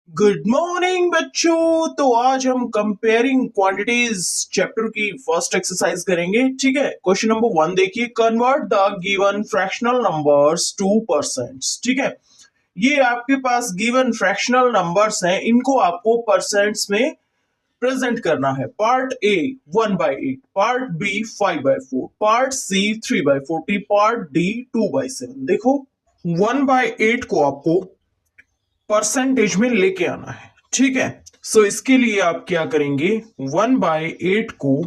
Good morning बच्चों। तो आज हम कंपेयरिंग क्वांटिटीज चैप्टर की फर्स्ट एक्सरसाइज करेंगे। ठीक है, क्वेश्चन नंबर 1 देखिए, convert the given fractional numbers to percents. ठीक है, ये आपके पास गिवन फ्रैक्शनल नंबर्स हैं, इनको आपको परसेंट्स में प्रेजेंट करना है। Part A 1/8, part B 5/4, part C 3/40, part D 2/7। देखो 1/8 को आपको परसेंटेज में लेके आना है। ठीक है, सो इसके लिए आप क्या करेंगे, 1/8 को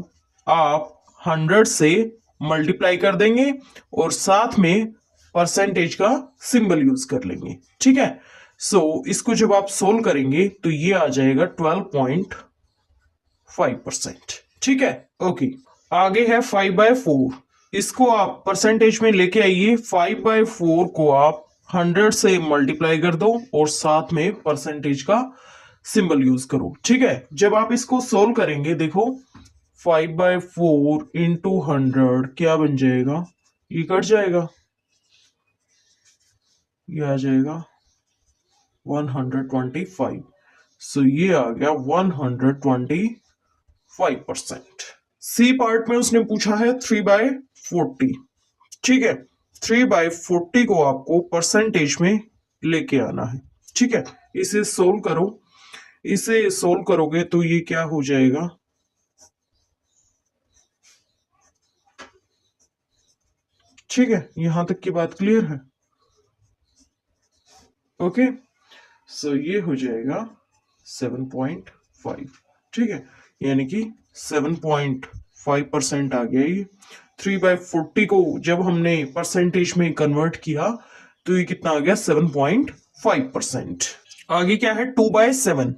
आप 100 से मल्टीप्लाई कर देंगे और साथ में परसेंटेज का सिंबल यूज कर लेंगे। ठीक है, सो इसको जब आप सोल्व करेंगे तो ये आ जाएगा 12.5%। ठीक है, ओके। आगे है 5/4, इसको आप परसेंटेज में लेके आइए। 5/4 को आप 100 से मल्टीप्लाई कर दो और साथ में परसेंटेज का सिंबल यूज करो। ठीक है, जब आप इसको सोल्व करेंगे, देखो 5/4 इंटू 100 क्या बन जाएगा, ये कट जाएगा, ये आ जाएगा 125। सो ये आ गया 125%। सी पार्ट में उसने पूछा है 3/40। ठीक है, 3/40 को आपको परसेंटेज में लेके आना है। ठीक है, इसे सोल्व करो, इसे सोल्व करोगे तो ये क्या हो जाएगा, ठीक है, यहां तक की बात क्लियर है। ओके, सो ये हो जाएगा 7.5। ठीक है, यानी कि 7.5% आ गया ये। 3/40 को जब हमने परसेंटेज में कन्वर्ट किया तो ये कितना आ गया, 7.5%। आगे क्या है, 2/7।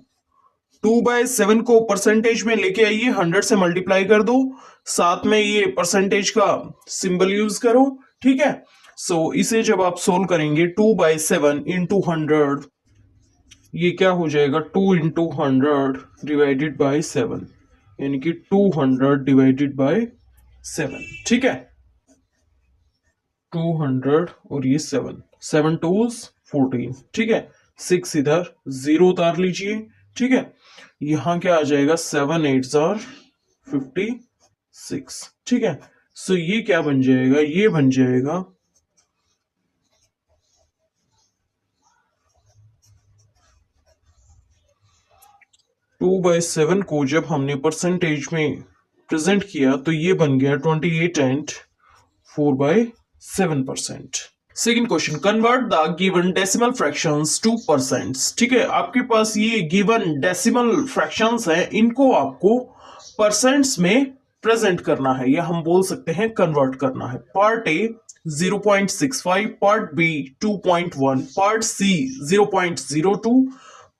2/7 को परसेंटेज में लेके आइए, 100 से मल्टीप्लाई कर दो, साथ में ये परसेंटेज का सिंबल यूज करो। ठीक है, सो इसे जब आप सोल्व करेंगे, 2/7 इंटू 100, ये क्या हो जाएगा, 2 इंटू 100 डिवाइडेड बाई 7, यानी कि 200 डिवाइडेड बाई 7। ठीक है, 200 और ये 7, 7 2s 14। ठीक है, 6 इधर 0 उतार लीजिए। ठीक है, यहां क्या आ जाएगा, 7 8 आर 56। ठीक है, सो ये क्या बन जाएगा, ये बन जाएगा 2/7 को जब हमने परसेंटेज में प्रेजेंट किया तो ये बन गया 28 and 4/7%। Second question, convert the given decimal fractions to percents. ठीक है, आपके पास ये गिवन डेसिमल फ्रैक्शंस हैं, इनको आपको परसेंट्स में प्रेजेंट करना है, या हम बोल सकते हैं कन्वर्ट करना है। Part A 0.65, part B 2.1, part C 0.02,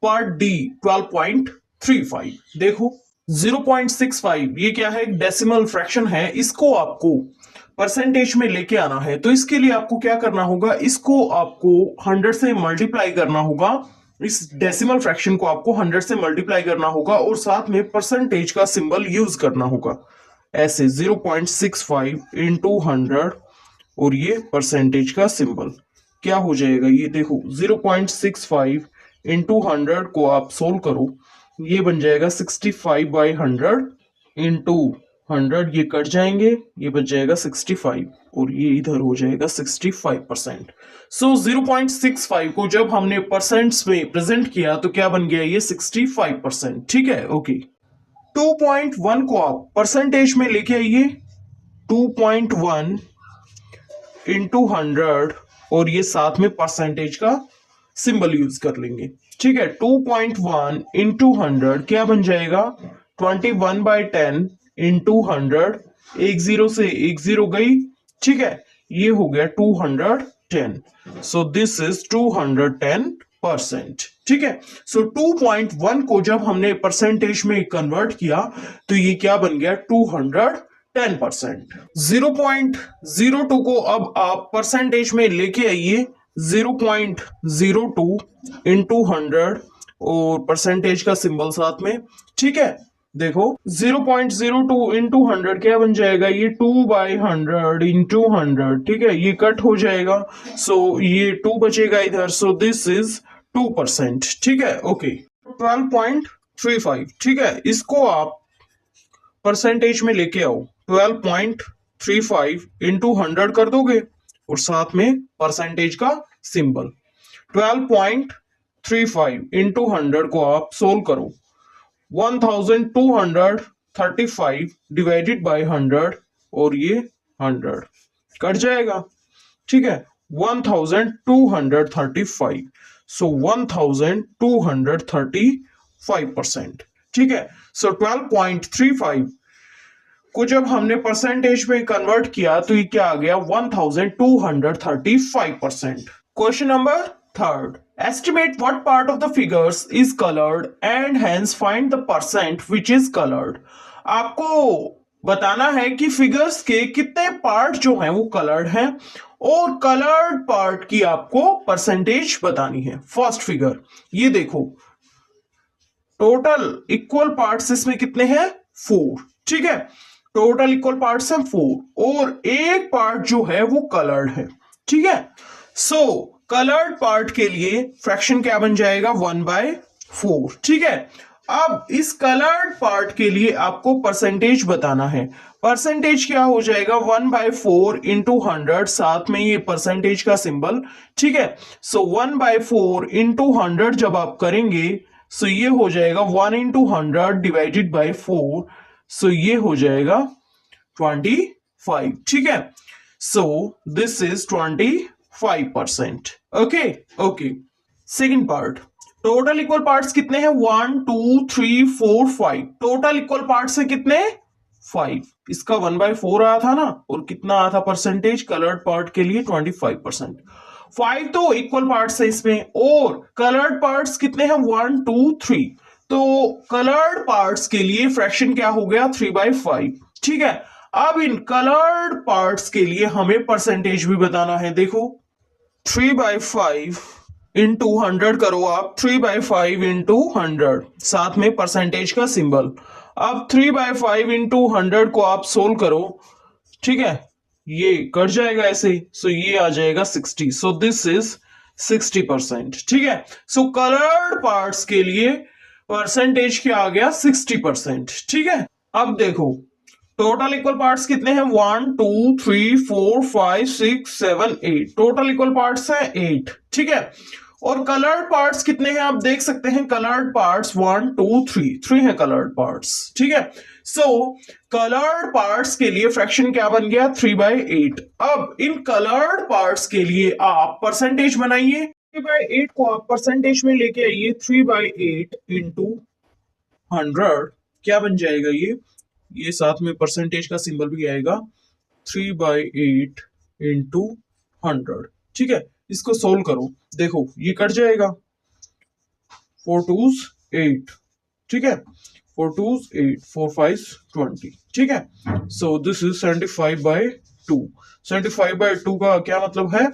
part D 12.35। देखो 0.65 ये क्या है, एक डेसिमल फ्रैक्शन है, इसको आपको परसेंटेज में लेके आना है। तो इसके लिए आपको क्या करना होगा, इसको आपको 100 से मल्टीप्लाई करना होगा, इस डेसिमल फ्रैक्शन को आपको 100 से मल्टीप्लाई करना होगा और साथ में परसेंटेज का सिंबल यूज करना होगा। ऐसे 0.65 इंटू 100 और ये परसेंटेज का सिंबल क्या हो जाएगा, ये देखो 0.65 इंटू 100 को आप सोल्व करो, ये बन जाएगा 65/100 इंटू 100, ये कट जाएंगे, ये बच जाएगा 65 और ये इधर हो जाएगा 65%। सो 0.65 को जब हमने परसेंट्स में प्रेजेंट किया तो क्या बन गया, ये 65%। ठीक है, ओके। 2.1 को आप परसेंटेज में लेके आइए, 2.1 इंटू 100 और ये साथ में परसेंटेज का सिंबल यूज कर लेंगे। ठीक है, 2.1 इंटू 100 क्या बन जाएगा, 21/10 इंटू 100, एक जीरो से एक जीरो गई। ठीक है, ये हो गया 210। So this is 210%। ठीक है, सो 2.1 को जब हमने परसेंटेज में कन्वर्ट किया तो ये क्या बन गया, 210%। 0.02 को अब आप परसेंटेज में लेके आइए, 0.02 इंटू 100 और परसेंटेज का सिंबल साथ में। ठीक है, देखो 0.02 इंटू 100 क्या बन जाएगा, ये 2/100 इंटू 100। ठीक है, ये कट हो जाएगा, सो ये 2 बचेगा इधर, सो दिस इज 2%। ठीक है, ओके। 12.35, ठीक है, इसको आप परसेंटेज में लेके आओ। 12.35 इंटू 100 कर दोगे और साथ में परसेंटेज का सिंबल। 12.35 इंटू 100 को आप सोल्व करो। 1235 डिवाइडेड बाय 100 और ये 100 कट जाएगा, ठीक है। 1235, सो 1235%, ठीक है। सो 12.35 को जब हमने परसेंटेज में कन्वर्ट किया तो ये क्या आ गया, 1235%। Question number third, estimate what part of the figures is colored and hence find the percent which is colored। आपको बताना है कि फिगर्स के कितने पार्ट जो हैं वो कलर्ड हैं और कलर्ड पार्ट की आपको परसेंटेज बतानी है। फर्स्ट फिगर ये देखो, टोटल इक्वल पार्ट्स इसमें कितने हैं, 4, ठीक है। टोटल इक्वल पार्ट्स हैं 4 और एक पार्ट जो है वो कलर्ड है, ठीक है। सो कलर्ड पार्ट के लिए फ्रैक्शन क्या बन जाएगा, 1/4, ठीक है। अब इस कलर्ड पार्ट के लिए आपको परसेंटेज बताना है। परसेंटेज क्या हो जाएगा, 1/4 इंटू 100, साथ में ये परसेंटेज का सिंबल, ठीक है। सो 1/4 इंटू 100 जब आप करेंगे सो ये हो जाएगा 1 इंटू 100 डिवाइडेड बाई 4, सो ये हो जाएगा 25, ठीक है। So this is 25%, okay okay. Second part, total equal parts कितने हैं, 1 2 3 4 5। टोटल इक्वल पार्ट्स है कितने, 5। इसका 1/4 आया था ना, और कितना आया था परसेंटेज कलर्ड पार्ट के लिए, 25%। 5 तो इक्वल पार्ट्स है इसमें, और कलर्ड पार्ट्स कितने हैं, 1 2 3। तो कलर्ड पार्ट्स के लिए फ्रैक्शन क्या हो गया, 3/5, ठीक है। अब इन कलर्ड पार्ट्स के लिए हमें परसेंटेज भी बताना है। देखो 3/5 इंटू 100 करो आप, 3/5 इंटू 100, साथ में परसेंटेज का सिंबल। अब 3/5 इंटू 100 को आप सोल्व करो, ठीक है, ये कट जाएगा ऐसे, सो ये आ जाएगा 60, सो दिस इज 60%, ठीक है। सो कलर्ड पार्ट्स के लिए परसेंटेज क्या आ गया, 60%, ठीक है। अब देखो टोटल इक्वल पार्ट्स कितने हैं, 1 2 3 4 5 6 7 8। टोटल इक्वल पार्ट्स हैं 8, ठीक है। और कलर्ड पार्ट्स कितने हैं आप देख सकते हैं, कलर्ड पार्ट्स 1 2 3 हैं कलर्ड पार्ट्स, ठीक है। सो कलर्ड पार्ट्स के लिए फ्रैक्शन क्या बन गया, 3/8। अब इन कलर्ड पार्ट्स के लिए आप परसेंटेज बनाइए। 3/8 को आप परसेंटेज में लेके आइए, 3/8 इंटू 100 क्या बन जाएगा, ये साथ में परसेंटेज का सिंबल भी आएगा, 3/8 इंटू 100, ठीक है। इसको सोल्व करो, देखो ये कट जाएगा, 4 2s 8, ठीक है, 4 2s 8, 4 5 20, ठीक है। So this is 75/2। 75/2 का क्या मतलब है,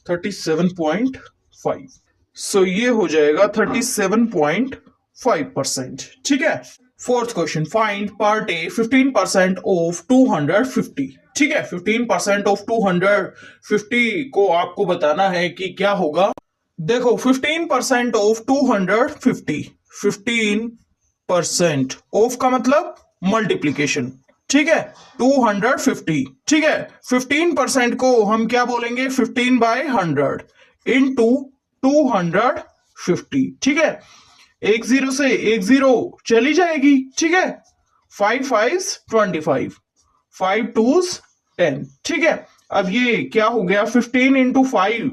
37.5, सो ये हो जाएगा 37.5%, ठीक है। Fourth question, find part A 15% of 250, ठीक है। 15% ऑफ 250 को आपको बताना है कि क्या होगा। देखो 15% ऑफ 250, 15% ऑफ का मतलब मल्टीप्लीकेशन, ठीक है, 250, ठीक है। 15% को हम क्या बोलेंगे, 15/100 इंटू 250, ठीक है। एक 0 से एक 0 चली जाएगी, ठीक है। 5 5s 25, 5 2s 10, ठीक है। अब ये क्या हो गया, 15 इंटू 5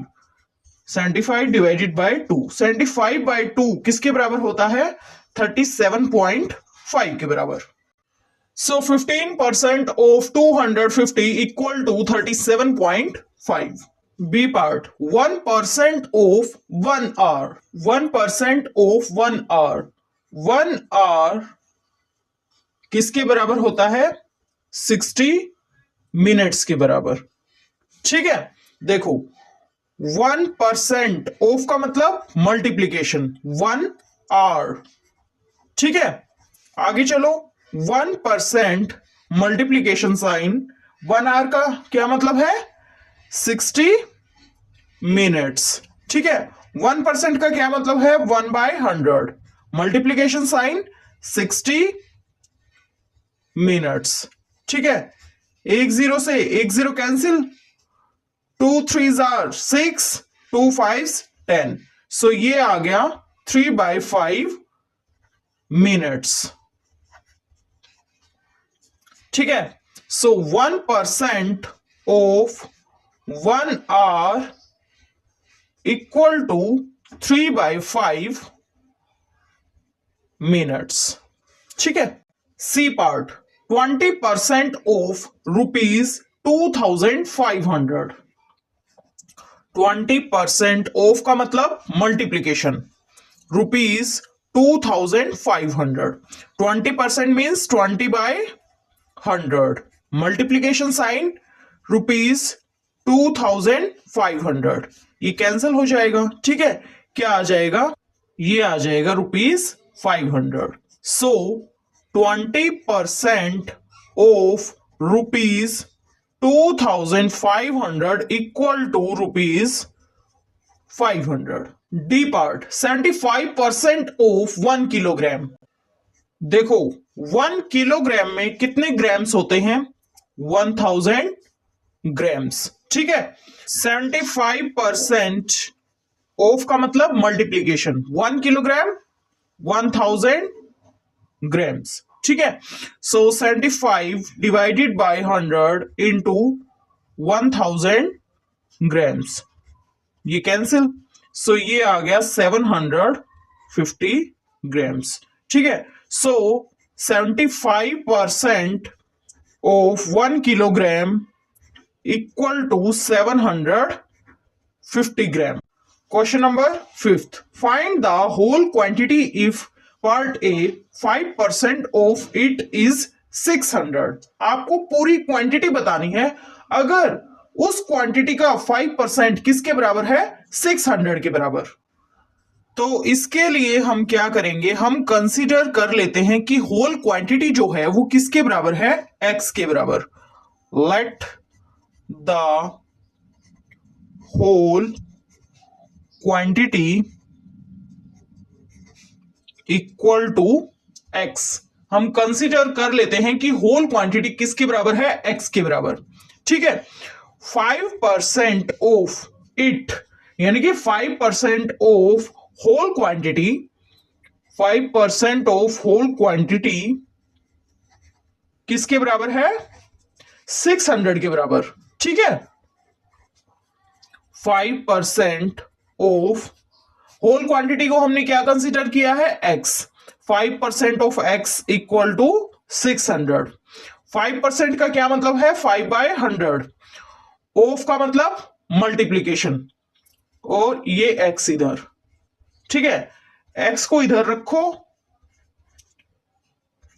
75 डिवाइडेड बाय 2। 75/2 किसके बराबर होता है, 37.5 के बराबर। So 15% of 250 equal to 37.5। B part, 1% of 1 hour, 1% of 1 hour, 1 hour किसके बराबर होता है, 60 मिनट्स के बराबर, ठीक है। देखो 1% ऑफ का मतलब मल्टीप्लीकेशन, 1 आवर, ठीक है। आगे चलो, 1% मल्टीप्लीकेशन साइन 1 आवर का क्या मतलब है, 60 मिनट्स, ठीक है। 1% का क्या मतलब है, 1/100, मल्टीप्लीकेशन साइन 60 मिनट्स। ठीक है, 10 से 10 कैंसिल, 2 3 आर 6, 2 5 10। सो ये आ गया 3/5 मिनट्स। ठीक है, so 1% of 1 hour equal to 3/5 minutes. ठीक है, सी पार्ट 20% ऑफ ₹2,500। 20% ऑफ का मतलब मल्टीप्लीकेशन, ₹2,500। 20% means 20/100, multiplication sign ₹2,500। ये कैंसिल हो जाएगा। ठीक है, क्या आ जाएगा, ये आ जाएगा ₹500। So 20% of ₹2,500 equal to ₹500। D part 75% of 1 kilogram. देखो 1 किलोग्राम में कितने ग्राम्स होते हैं, 1000 ग्राम्स। ठीक है, 75% ऑफ का मतलब मल्टीप्लीकेशन, 1 किलोग्राम 1000 ग्राम्स। ठीक है, so 75 divided by 100 into 1000 grams, ये कैंसिल। सो ये आ गया 750 ग्राम्स। ठीक है, so 75% of 1 kilogram equal to 750 gram. Question number 5th, find the whole quantity if part A 5% of it is 600। आपको पूरी क्वांटिटी बतानी है अगर उस क्वांटिटी का 5% किसके बराबर है, 600 के बराबर। तो इसके लिए हम क्या करेंगे, हम कंसीडर कर लेते हैं कि होल क्वांटिटी जो है वो किसके बराबर है, x के बराबर। Let the whole quantity equal to x। हम कंसीडर कर लेते हैं कि होल क्वांटिटी किसके बराबर है, x के बराबर। ठीक है, 5% ऑफ इट यानी कि 5% of whole quantity, 5% of whole quantity किसके बराबर है, 600 के बराबर। ठीक है, 5% ऑफ होल क्वांटिटी को हमने क्या कंसीडर किया है, x। 5% of x equal to 600। 5% का क्या मतलब है, 5/100। ऑफ का मतलब मल्टीप्लीकेशन, और ये x इधर। ठीक है, x को इधर रखो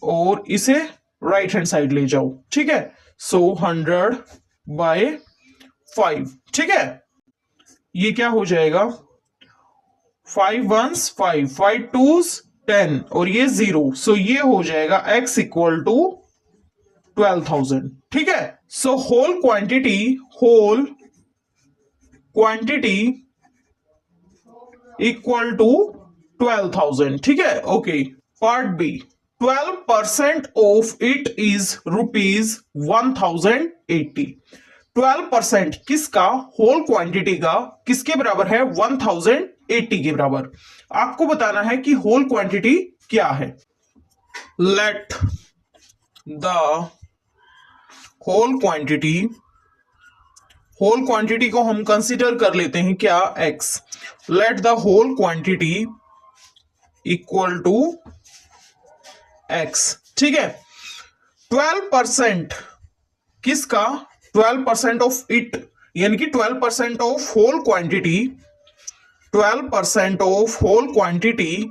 और इसे राइट हैंड साइड ले जाओ। ठीक है, सो 100/5। ठीक है, ये क्या हो जाएगा, 5 1s 5, 5 2s 10 और ये 0। सो ये हो जाएगा x इक्वल टू 12,000। ठीक है, so whole quantity equal to 12,000। ठीक है, okay. Part B, 12% of it is ₹1080। 12% किसका, होल क्वांटिटी का किसके बराबर है, 1080 के बराबर। आपको बताना है कि होल क्वांटिटी क्या है। लेट द होल क्वांटिटी को हम कंसीडर कर लेते हैं क्या, x। Let the whole quantity equal to x। ठीक है, 12% किसका, 12% ऑफ इट यानी कि 12% of whole quantity, 12% of whole quantity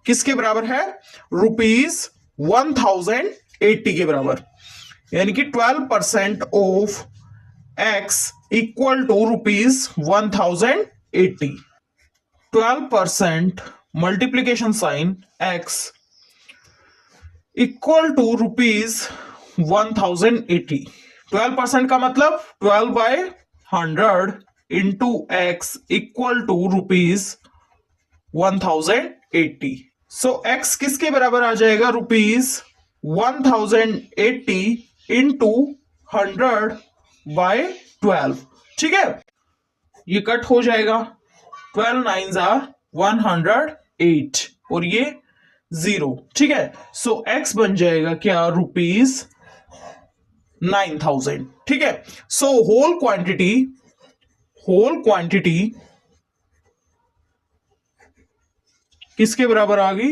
किसके बराबर है, ₹1080 के बराबर। यानी कि 12% of x equal to ₹1080। 12% multiplication sign x equal to ₹1080। 12% का मतलब 12/100 into x equal to ₹1080। So x किसके बराबर आ जाएगा? ₹1080 इंटू 100/12। ठीक है, ये कट हो जाएगा, 12 9s आर 108 और ये 0। ठीक है, सो x बन जाएगा क्या? ₹9000। ठीक है, सो होल क्वांटिटी किसके बराबर आ गई?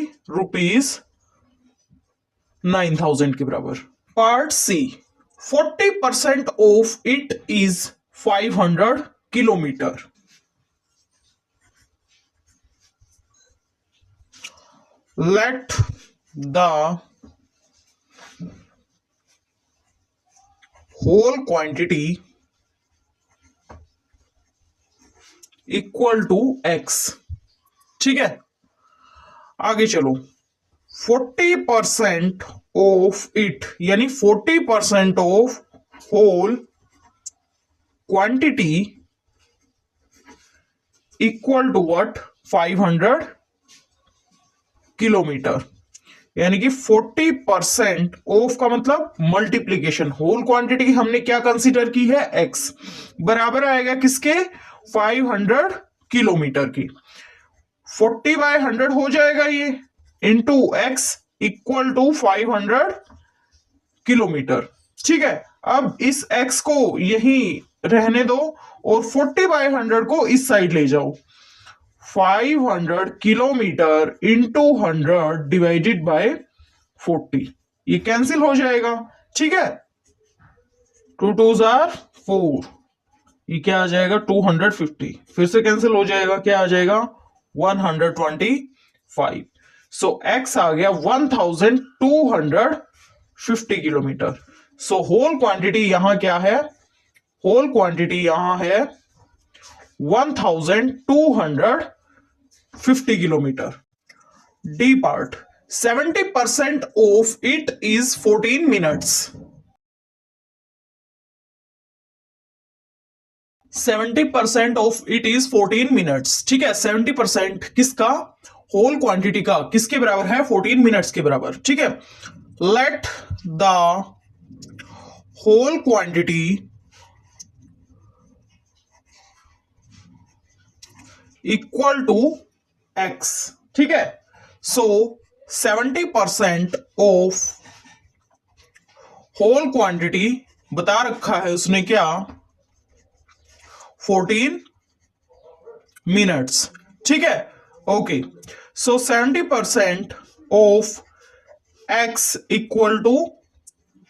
₹9000 के बराबर। Part C, 40% of it is 500 kilometre. Let the whole quantity equal to x। ठीक है, आगे चलो। 40% ऑफ इट यानी 40% of whole quantity equal to what? 500 kilometre. यानी कि 40% ऑफ का मतलब मल्टीप्लीकेशन, होल क्वांटिटी हमने क्या कंसीडर की है? x, बराबर आएगा किसके? 500 किलोमीटर की। 40/100 हो जाएगा ये, into x equal to 500 kilometre. ठीक है, अब इस x को यहीं रहने दो और 40/100 को इस साइड ले जाओ। 500 किलोमीटर इंटू 100 डिवाइडेड बाय 40, ये कैंसिल हो जाएगा। ठीक है, 2 2s आर 4, ये क्या आ जाएगा? 250, फिर से कैंसिल हो जाएगा, क्या आ जाएगा? 125। सो x आ गया 1250 किलोमीटर। सो होल क्वांटिटी यहां क्या है? होल क्वांटिटी यहां है 1250 kilometre. D part, 70% of it is 14 minutes. 70% of it is 14 minutes. ठीक है, 70% किसका? होल क्वांटिटी का किसके बराबर है? 14 मिनट्स के बराबर। ठीक है, let the whole quantity equal to x। ठीक है, सो 70% ऑफ होल क्वांटिटी बता रखा है उसने क्या? 14 मिनट्स। ठीक है, okay, so 70% of x equal to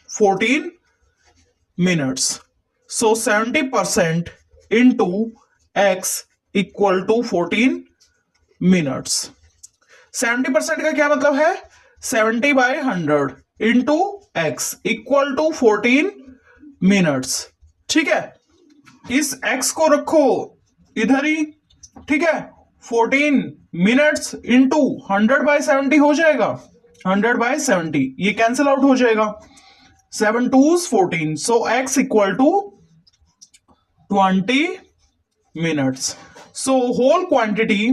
14 minutes. So 70% into x equal to 14 minutes. 70% का क्या मतलब है? 70/100 into x equal to 14 minutes. ठीक है, इस x को रखो इधर ही। ठीक है, 14 मिनट्स इंटू 100/70 हो जाएगा, 100/70, ये कैंसिल आउट हो जाएगा। 7 2s 14, so x equal to 20 minutes. So whole quantity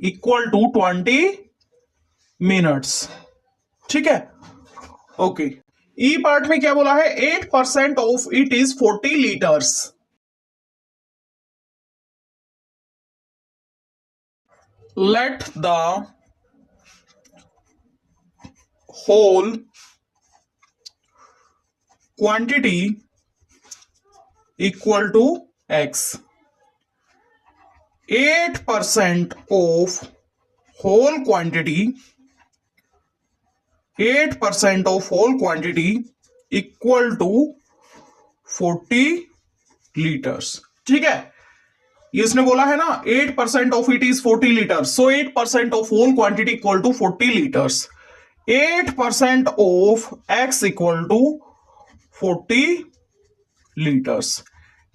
equal to 20 minutes. ठीक है, ओके। ई पार्ट में क्या बोला है? 8% of it is 40 litres. Let the whole quantity equal to x। 8% of whole quantity, 8% of whole quantity equal to 40 litres. ठीक है, ये इसने बोला है ना 8% of it is 40 litres, so 8% of whole quantity equal to 40 litres. 8% of x equal to 40 litres.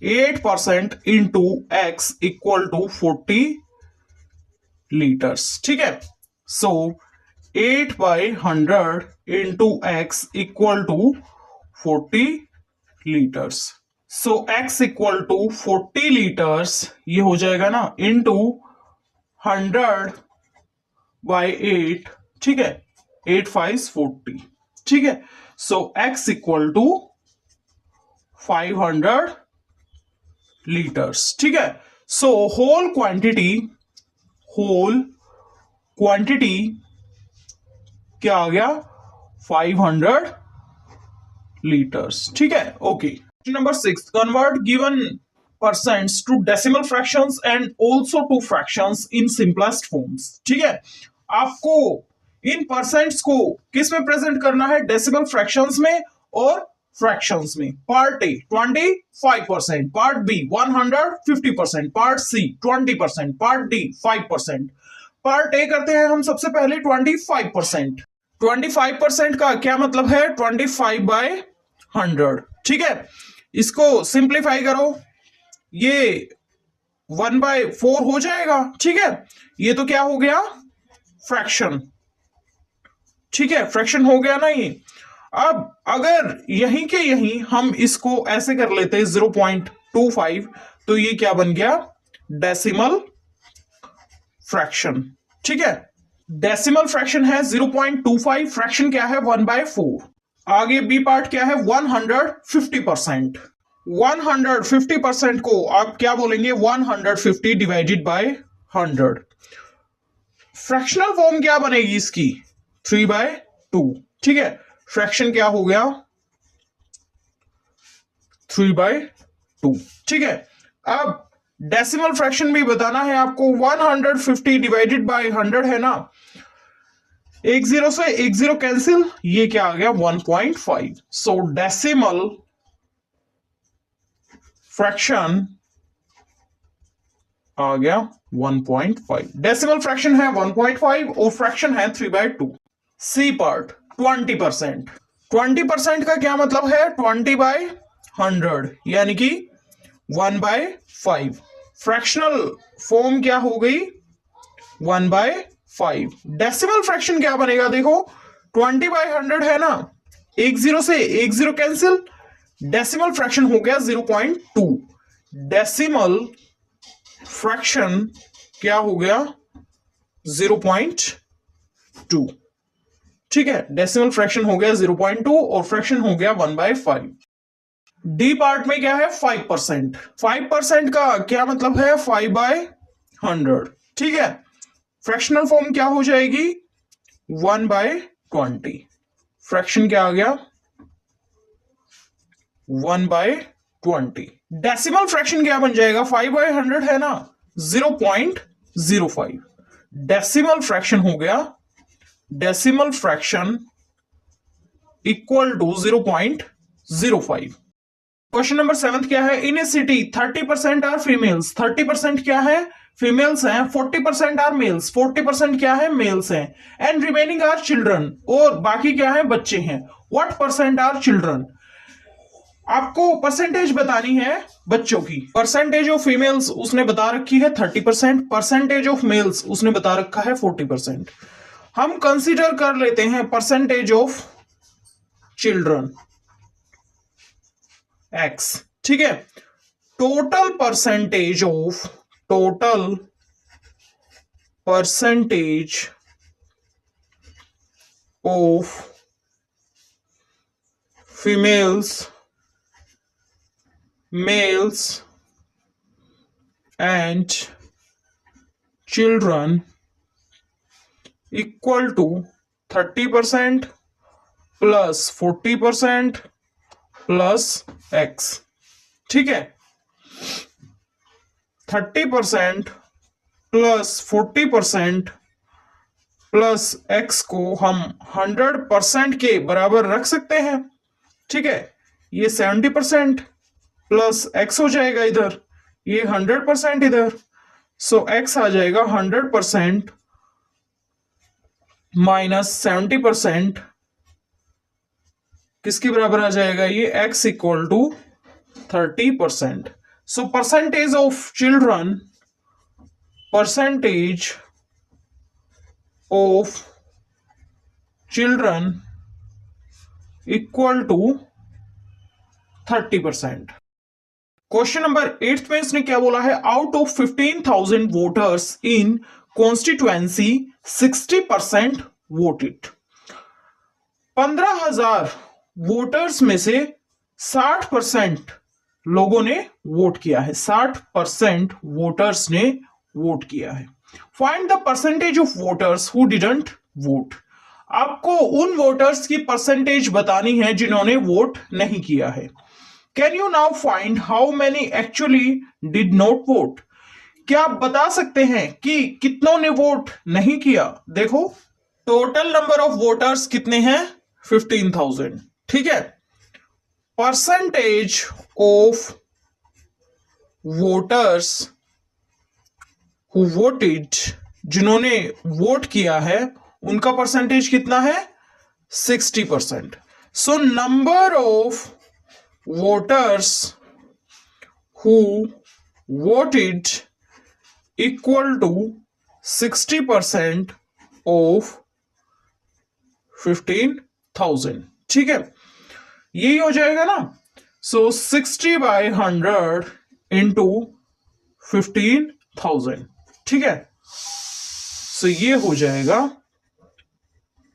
8% into x equal to 40 litres. ठीक है, so 8/100 into x equal to 40 litres. So x equal to 40 litres, ये हो जाएगा ना, into 100 by 8, ठीक है, 8 5 40, ठीक है। सो x इक्वल टू 500 लीटर्स, ठीक है। सो होल क्वांटिटी क्या आ गया, 500 लीटर्स, ठीक है। Okay, number 6, convert given percents to decimal fractions and also to fractions in simplest forms, ठीक है। आपको इन परसेंट्स को किस में प्रेजेंट करना है, डेसिमल फ्रैक्शंस में और फ्रैक्शंस में। Part A 25%, part B 150%, part C 20%, part D 5%। Part A करते हैं हम सबसे पहले 25%। 25% का क्या मतलब है, 25/100, ठीक है। इसको सिंप्लीफाई करो, ये 1/4 हो जाएगा, ठीक है। ये तो क्या हो गया, फ्रैक्शन, ठीक है, फ्रैक्शन हो गया ना ये। अब अगर यहीं के यहीं हम इसको ऐसे कर लेते 0.25, तो ये क्या बन गया, डेसिमल फ्रैक्शन, ठीक है। डेसिमल फ्रैक्शन है 0.25, फ्रैक्शन क्या है 1/4। आगे बी पार्ट क्या है, 150%। 150% को आप क्या बोलेंगे, 150 डिवाइडेड बाय 100। फ्रैक्शनल फॉर्म क्या बनेगी इसकी, 3/2, ठीक है। फ्रैक्शन क्या हो गया, 3/2, ठीक है। अब डेसिमल फ्रैक्शन भी बताना है आपको, 150 डिवाइडेड बाय 100 है ना, एक जीरो से एक जीरो कैंसिल, ये क्या आ गया 1.5। सो डेसिमल फ्रैक्शन आ गया 1.5। डेसिमल फ्रैक्शन है 1.5 और फ्रैक्शन है 3/2। C part 20%। 20% का क्या मतलब है, 20/100, यानी कि 1/5। फ्रैक्शनल फॉर्म क्या हो गई, 1/5। डेसिमल फ्रैक्शन क्या बनेगा, देखो 20/100 है ना, एक जीरो से एक जीरो कैंसिल, डेसिमल फ्रैक्शन हो गया 0.2। डेसिमल फ्रैक्शन क्या हो गया, 0.2, ठीक है। डेसिमल फ्रैक्शन हो गया 0.2 और फ्रैक्शन हो गया 1/5। डी पार्ट में क्या है, 5%। 5% का क्या मतलब है, 5/100, ठीक है। फ्रैक्शनल फॉर्म क्या हो जाएगी, 1/20। फ्रैक्शन क्या आ गया, 1/20। डेसिमल फ्रैक्शन क्या बन जाएगा, 5/100 है ना, 0.05। डेसिमल फ्रैक्शन हो गया, decimal fraction equal to 0.05। Question number 7 क्या है, in a city 30% are females, 30% क्या है, फीमेल्स हैं, 40% आर मेल्स, 40% क्या है, मेल्स हैं, एंड रिमेनिंग आर चिल्ड्रन, और बाकी क्या है, बच्चे हैं। व्हाट परसेंट आर चिल्ड्रन, आपको परसेंटेज बतानी है बच्चों की। परसेंटेज ऑफ फीमेल्स उसने बता रखी है 30%, परसेंटेज ऑफ मेल्स उसने बता रखा है 40%। हम कंसीडर कर लेते हैं परसेंटेज ऑफ चिल्ड्रन x, ठीक है। Total percentage of females, males and children equal to 30% plus 40% plus x, ठीक है। 30% प्लस 40% प्लस x को हम 100% के बराबर रख सकते हैं, ठीक है। ये 70% प्लस x हो जाएगा इधर, ये 100% इधर, सो x आ जाएगा 100% माइनस 70%, किसके बराबर आ जाएगा ये, x equal to 30%। So percentage of children, percentage of children equal to 30%। Question number 8 में इसने क्या बोला है, out of 15,000 voters in constituency 60% voted. 15,000 voters में से 60% लोगों ने वोट किया है, 60% वोटर्स ने वोट किया है। Find the percentage of voters who didn't vote. आपको उन वोटर्स की परसेंटेज बतानी है जिन्होंने वोट नहीं किया है। Can you now find how many actually did not vote. क्या आप बता सकते हैं कि कितनों ने वोट नहीं किया। देखो, टोटल नंबर ऑफ वोटर्स कितने हैं, 15,000, ठीक है। Percentage of voters who voted, जिन्होंने वोट किया है उनका परसेंटेज कितना है, 60%। So number of voters who voted equal to 60% of 15,000, ठीक है। यही हो जाएगा ना। सो 60/100 इंटू 15,000, ठीक है। सो ये हो जाएगा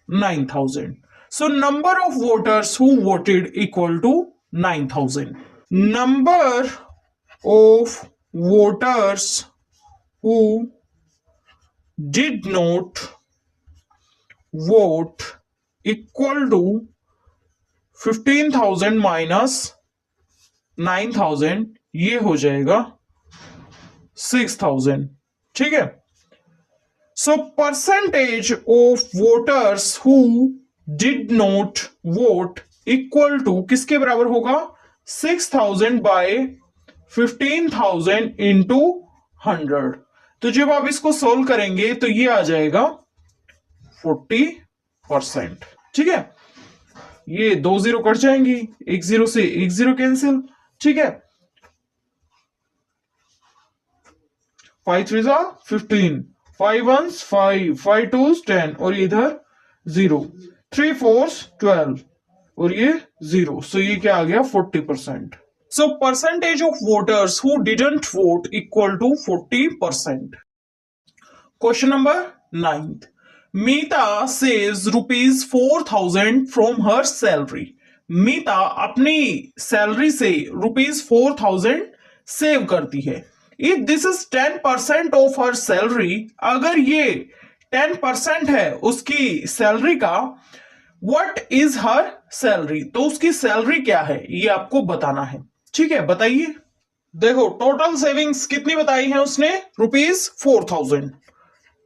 9,000। So number of voters who voted equal to 9,000। Number of voters who did not vote equal to 15,000 minus 9,000, ये हो जाएगा 6,000, ठीक है। So percentage of voters who did not vote equal to किसके बराबर होगा, 6,000 बाय 15,000 इंटू 100। तो जब आप इसको सोल्व करेंगे तो ये आ जाएगा 40%, ठीक है। ये 2 जीरो कट जाएंगी, एक जीरो से एक जीरो कैंसिल, ठीक है। 5 3 15, 5 1 5, 5 2 10 और इधर 0, 3 4 12 और ये 0। सो ये क्या आ गया, 40%। So percentage of voters who didn't vote equal to 40%। Question number 9। Meeta saves ₹4,000 from her salary. Meeta अपनी सैलरी से ₹4,000 सेव करती है। If this is 10% of her salary, अगर ये 10% है उसकी सैलरी का, व्हाट इज हर सैलरी, तो उसकी सैलरी क्या है ये आपको बताना है, ठीक है। बताइए। देखो, टोटल सेविंग्स कितनी बताई है उसने, ₹4,000।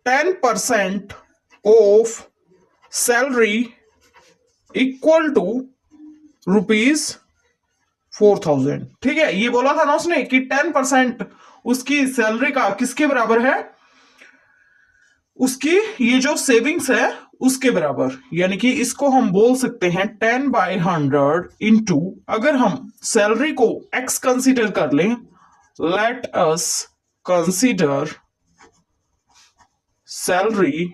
10% ऑफ सैलरी इक्वल टू ₹4,000, ठीक है। ये बोला था ना उसने कि 10% उसकी सैलरी का किसके बराबर है, उसकी ये जो सेविंग्स है उसके बराबर। यानी कि इसको हम बोल सकते हैं 10/100 इंटू, अगर हम सैलरी को x कंसीडर कर लें, let us consider salary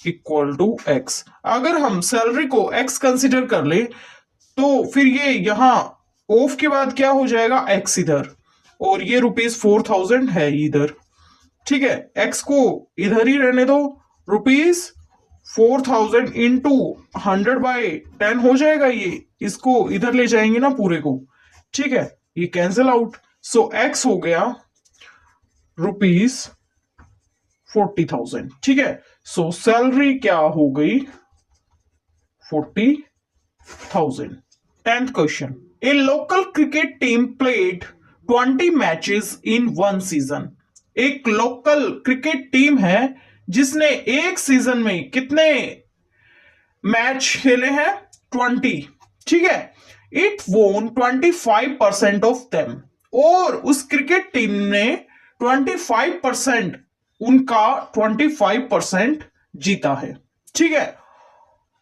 equal to x। अगर हम सैलरी को x कंसीडर कर ले तो फिर ये यहां ऑफ के बाद क्या हो जाएगा, x इधर, और ये ₹4,000 है इधर, ठीक है। x को इधर ही रहने दो, ₹4,000 इंटू 100/10 हो जाएगा। ये इसको इधर ले जाएंगे ना पूरे को, ठीक है। ये कैंसिल आउट। सो x हो गया ₹40,000, ठीक है। सो सैलरी क्या हो गई, 40,000। 10th question. A local cricket team played 20 matches in one season. एक लोकल क्रिकेट टीम है जिसने एक सीजन में कितने मैच खेले हैं, 20, ठीक है। इट वोन 25% ऑफ देम, और उस क्रिकेट टीम ने 25%, उनका 25% जीता है, ठीक है।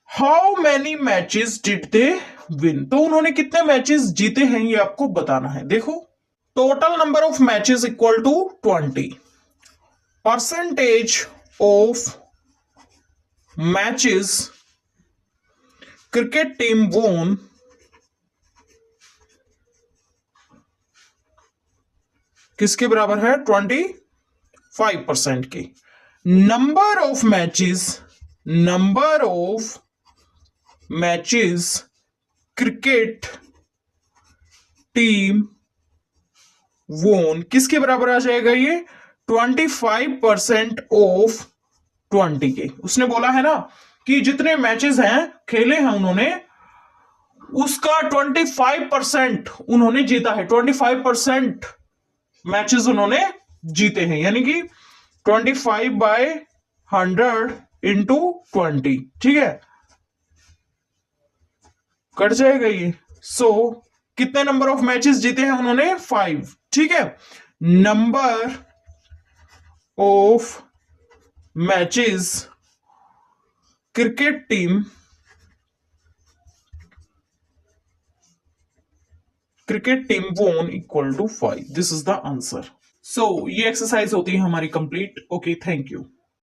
How many matches did they win, तो उन्होंने कितने मैचेस जीते हैं ये आपको बताना है। देखो, total number of matches equal to 20, percentage of matches cricket team won किसके बराबर है? 25% की। Number of matches cricket team won किसके बराबर आ जाएगा ये? 25% ऑफ 20 के। उसने बोला है ना कि जितने मैचेस हैं खेले हैं उन्होंने, उसका 25% उन्होंने जीता है। 25% मैचेस उन्होंने जीते हैं, यानी कि 25/100 इंटू 20। ठीक है, कट जाएगा ये। कितने नंबर ऑफ मैचेस जीते हैं उन्होंने? 5। ठीक है, number of matches cricket team won equal to 5। This is the answer. ये एक्सरसाइज होती है हमारी कंप्लीट। Okay, thank you.